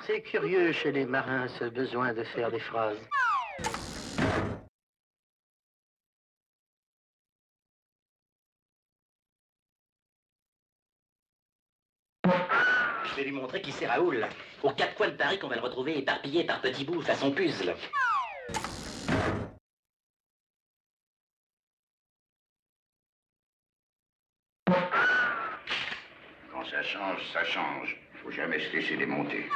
C'est curieux chez les marins, ce besoin de faire des phrases. Je vais lui montrer qui c'est Raoul. Aux quatre coins de Paris qu'on va le retrouver éparpillé par petits bouts façon puzzle. Quand ça change, ça change. Faut jamais se laisser démonter.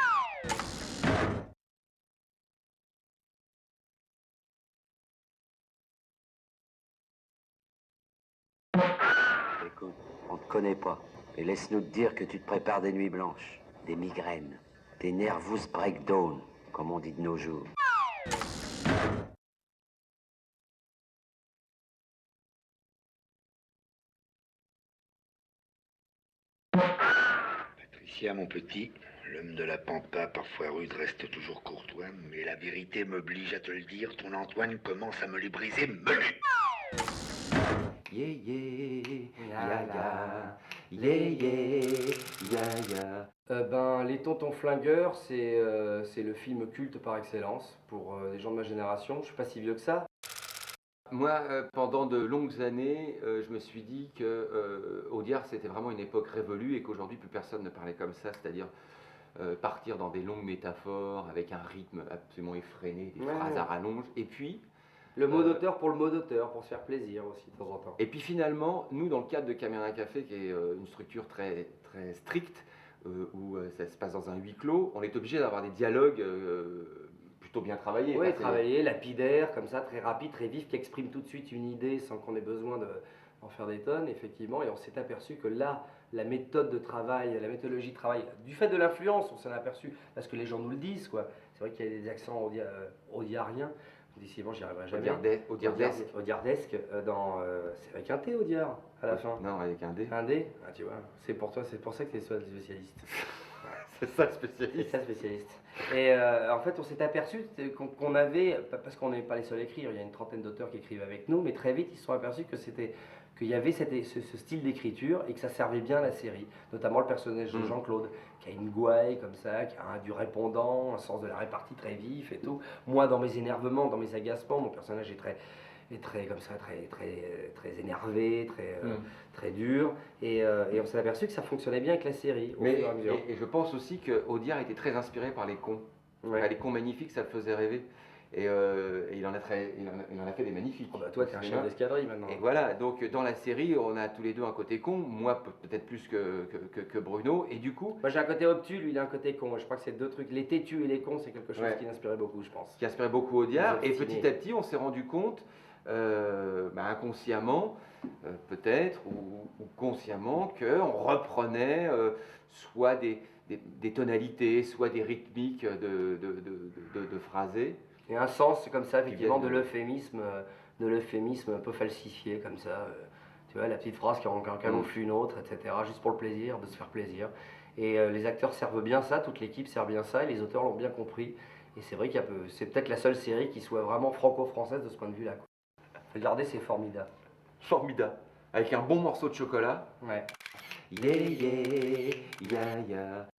Écoute, on te connaît pas. Et laisse-nous te dire que tu te prépares des nuits blanches, des migraines, des nervous breakdown, comme on dit de nos jours. Patricia, mon petit, l'homme de la pampa, parfois rude, reste toujours courtois, mais la vérité m'oblige à te le dire, ton Antoine commence à me les briser menu. Yeah, yeah, ya, ya, yeah, yeah, ya, ya. Les Tontons Flingueurs, c'est le film culte par excellence pour les gens de ma génération. Je suis pas si vieux que ça. Moi, pendant de longues années, je me suis dit que Audiard, c'était vraiment une époque révolue et qu'aujourd'hui, plus personne ne parlait comme ça, c'est-à-dire partir dans des longues métaphores avec un rythme absolument effréné, des phrases à rallonge, et puis... Le mot d'auteur pour le mot d'auteur, pour se faire plaisir aussi de temps en temps. Et puis finalement, nous, dans le cadre de Caméra Café, qui est une structure très, très stricte, où ça se passe dans un huis clos, on est obligé d'avoir des dialogues plutôt bien travaillés. Oui, Enfin, travailler, lapidaire, comme ça, très rapide, très vif, qui exprime tout de suite une idée sans qu'on ait besoin d'en faire des tonnes, effectivement. Et on s'est aperçu que là, la méthode de travail, la méthodologie de travail, du fait de l'influence, on s'en est aperçu, parce que les gens nous le disent, quoi. C'est vrai qu'il y a des accents audiariens. Décidément, j'y arriverai jamais. Audiardesque, c'est avec un T, Audiard, à la fin. Non, avec un D. Un D. Ah, tu vois, c'est pour toi, c'est pour ça que tu es spécialiste. C'est ça le spécialiste. C'est ça le spécialiste. Et en fait, on s'est aperçu qu'on avait, parce qu'on n'est pas les seuls à écrire, il y a une trentaine d'auteurs qui écrivent avec nous, mais très vite, ils se sont aperçus qu'il y avait ce style d'écriture et que ça servait bien à la série. Notamment le personnage de Jean-Claude, qui a une gouaille comme ça, qui a du répondant, un sens de la répartie très vif et tout. Moi, dans mes énervements, dans mes agacements, mon personnage est très comme ça, très énervé, très dur. Et on s'est aperçu que ça fonctionnait bien avec la série, au fur et à mesure. Et je pense aussi que Audiard était très inspiré par les cons. Ouais. Les cons magnifiques, ça le faisait rêver. Et il en a fait des magnifiques. Oh bah toi, t'es un chef d'escadrille maintenant. Et voilà, donc dans la série, on a tous les deux un côté con, moi peut-être plus que Bruno, et du coup... Moi j'ai un côté obtus, lui il a un côté con. Je crois que c'est deux trucs, les têtus et les cons, c'est quelque chose qui l'inspirait beaucoup, je pense. Qui inspirait beaucoup Audiard, et petit à petit, on s'est rendu compte, inconsciemment, peut-être, ou consciemment, qu'on reprenait soit des tonalités, soit des rythmiques de phrasés. Et un sens comme ça, effectivement, de l'euphémisme un peu falsifié, comme ça. Tu vois, la petite phrase qui en camoufle une autre, etc. Juste pour le plaisir, de se faire plaisir. Et les acteurs servent bien ça, toute l'équipe sert bien ça, et les auteurs l'ont bien compris. Et c'est vrai qu'il y a c'est peut-être la seule série qui soit vraiment franco-française de ce point de vue-là. Regardez, c'est formidable. Formidable. Avec un bon morceau de chocolat. Ouais. Yeah, yeah, ya, ya,